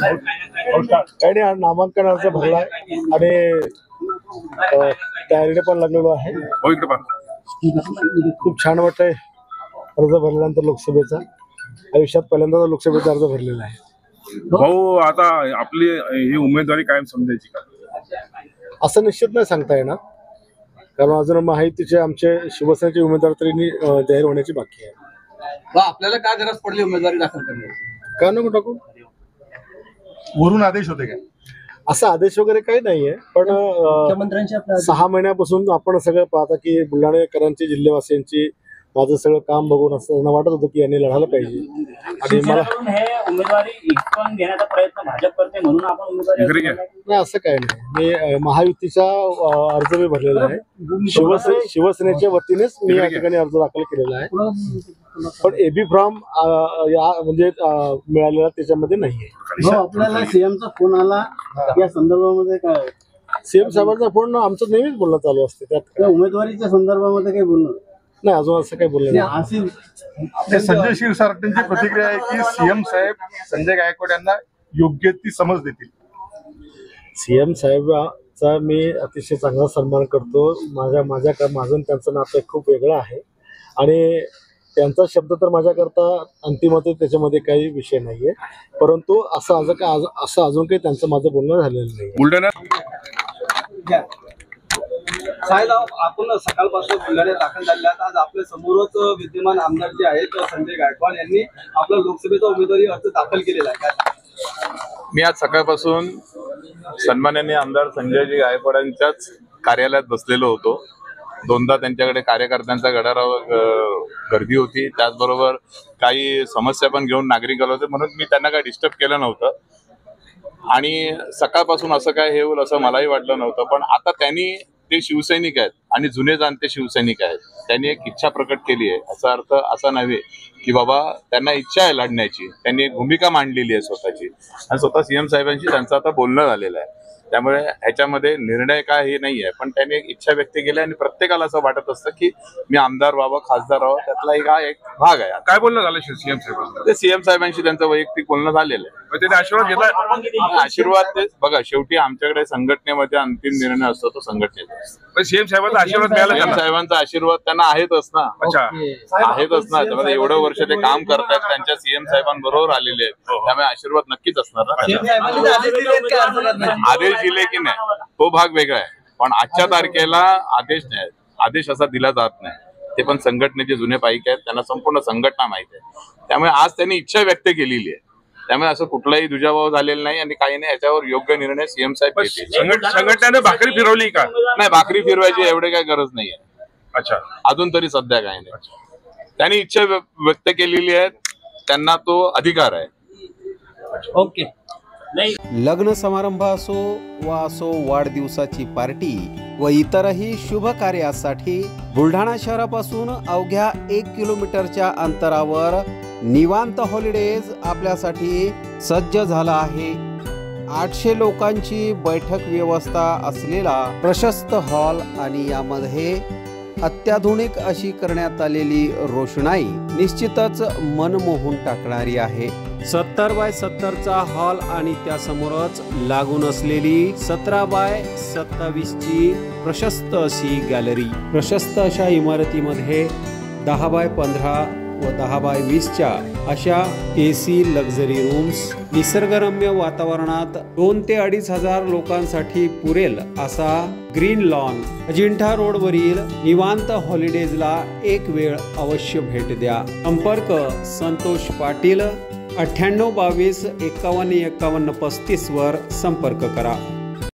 काही नाही, नामांकन अर्ज भरला आणि तयारीने पण लागलेलो आहे. खूप छान वाटतंय अर्ज भरल्यानंतर लोकसभेचा. आयुष्यात पहिल्यांदा लोकसभेचा अर्ज भरलेला आहे. भाऊ, आता आपली ही उमेदवारी कायम समजायची का? असं निश्चित नाही सांगता येणार, कारण अजून महायुतीचे आमचे शिवसेनेचे उमेदवार तरी जाहीर होण्याची बाकी आहे. आपल्याला काय गरज पडली उमेदवारी दाखल करण्याची? का नको टाकू? वरून आदेश होते काय? असा आदेश वगैरे काही नाहीये, पण 6 महिन्यापासून आपण सगळं पाहता की बुलढाणेकरांची, जिल्हेवासियांची माझं सगळं काम बघून असं त्यांना वाटत होतं की यांनी लढायला पाहिजे. आणि मला उमेदवारी हिसकावून घेण्याचा प्रयत्न भाजप करते म्हणून आपण उमेदवारी नाही, असं काही नाही. मी महायुतीचा अर्ज मी भरलेला आहे. शिवसेनेच्या वतीनेच मी या ठिकाणी अर्ज दाखल केलेला आहे, पण एबी फॉर्म म्हणजे मिळालेला त्याच्यामध्ये नाहीये. आपल्याला सीएमचा फोन आला या संदर्भामध्ये काय? सीएम साहेबांचा फोन आमचं नेहमीच बोलणं चालू असते, त्यात उमेदवारीच्या संदर्भामध्ये काही बोलणं नाही. अजून असं काही बोललं नाही. संजय क्षीरसागरची प्रतिक्रिया आहे की सीएम साहेब संजय गायकवाड यांना योग्य ती समज देतील. सीएम साहेबांचा मी अतिशय चांगला सन्मान करतो. माझं त्यांचं नातं खूप वेगळं आहे आणि त्यांचा शब्द तर माझ्याकरता अंतिमते, त्याच्यामध्ये काही विषय नाहीये. परंतु असं अजून काही त्यांचं माझं बोलणं झालेलं नाही. बुलढाणा साहेब, आपण सकाळपासून बुलढाण्यात दाखल झालेले आहात. आज आपल्या समोरच विद्यमान आमदार जे आहेत संजय गायकवाड यांनी आपला लोकसभेचा उमेदवारी अर्ज दाखल केलेला आहे. मी आज सकाळपासून सन्माननीय आमदार संजयजी गायकवाडांच्याच कार्यालयात बसलेलो होतो. 2दा त्यांच्याकडे कार्यकर्त्यांचा गडारावर गर्दी होती. त्याचबरोबर काही समस्या पण घेऊन नागरिक आले होते, म्हणून मी त्यांना काही डिस्टर्ब केलं नव्हतं. आणि सकाळपासून असं काय हे होईल असं मलाही वाटलं नव्हतं. पण आता त्यांनी, ते शिवसैनिक आहेत आणि जुने जाणते शिवसैनिक आहेत, त्यांनी एक इच्छा प्रकट केली आहे. याचा अर्थ असा नव्हे की बाबा त्यांना इच्छा आहे लढण्याची, त्यांनी एक भूमिका मांडलेली आहे स्वतःची, आणि स्वतः सीएम साहेबांशी त्यांचं आता बोलणं झालेलं आहे. त्यामुळे ह्याच्यामध्ये निर्णय काय हे नाही आहे, पण त्यांनी एक इच्छा व्यक्त केली आणि प्रत्येकाला असं वाटत असतं की मी आमदार व्हावं, खासदार व्हावं, त्यातला एक भाग आहे. काय बोलणं झालं सीएम साहेबांचं? ते सीएम साहेबांशी त्यांचं वैयक्तिक बोलणं झालेलं आहे. त्यांनी आशीर्वाद घेतला. आशीर्वाद ते बघा, शेवटी आमच्याकडे संघटनेमध्ये अंतिम निर्णय असतो तो संघटनेचा असतो. सीएम साहेबांचा आशीर्वाद मिळाला. सीएम साहेबांचा आशीर्वाद त्यांना आहेतच ना. आहेतच ना. त्यामध्ये एवढं वर्ष ते काम करतात, त्यांच्या सीएम साहेबांबरोबर आलेले आहेत, त्यामुळे आशीर्वाद नक्कीच असणार ना. आदेश दिले की नाही तो भाग वेगळा आहे, पण आजच्या तारखेला आदेश नाही, आदेश असा दिला जात नाही. ते पण संघटनेचे जुने पाईक आहेत, त्यांना संपूर्ण संघटना माहिती आहे. त्यामुळे आज त्यांनी इच्छा व्यक्त केलेली आहे. त्यामुळे असं कुठलाही दुजाभाव झालेला नाही आणि काही नाही. याच्यावर योग्य निर्णय सीएम साहेब घेतील. संघटनेने भाकरी फिरवली का? नाही, भाकरी फिरवायची एवढे काही गरज नाही आहे. अच्छा, अजून तरी सध्या काही नाही. त्यांनी इच्छा व्यक्त केलेली आहे, त्यांना तो अधिकार आहे. ओके. लग्न समारंभ असो वाढदिवसाची पार्टी व इतरही शुभ कार्यासाठी बुलढाणा शहरापासून अवघ्या 1 किलोमीटरच्या अंतरावर निवांत हॉलिडेज आपल्यासाठी सज्ज झाला आहे. 800 लोकांची बैठक व्यवस्था असलेला प्रशस्त हॉल आणि यामध्ये अत्याधुनिक अशी करण्यात आलेली रोषणाई निश्चितच मन मोहून टाकणारी आहे. 70 बाय 70चा हॉल आणि त्यासमोरच लागून असलेली 17 बाय 27ची प्रशस्त अशी गॅलरी. प्रशस्त अशा इमारतीमध्ये 10 बाय 15 व 10 बाय 20च्या अशा AC लक्झरी रूम्स, निसर्गरम्य वातावरणात 2 ते 2.5 हजार लोकांसाठी पुरेल असा ग्रीन लॉन. अजिंठा रोडवरील निवांत हॉलिडेजला एक वेळ अवश्य भेट द्या. संपर्क संतोष पाटील 98 22 51 51 35 वर संपर्क करा.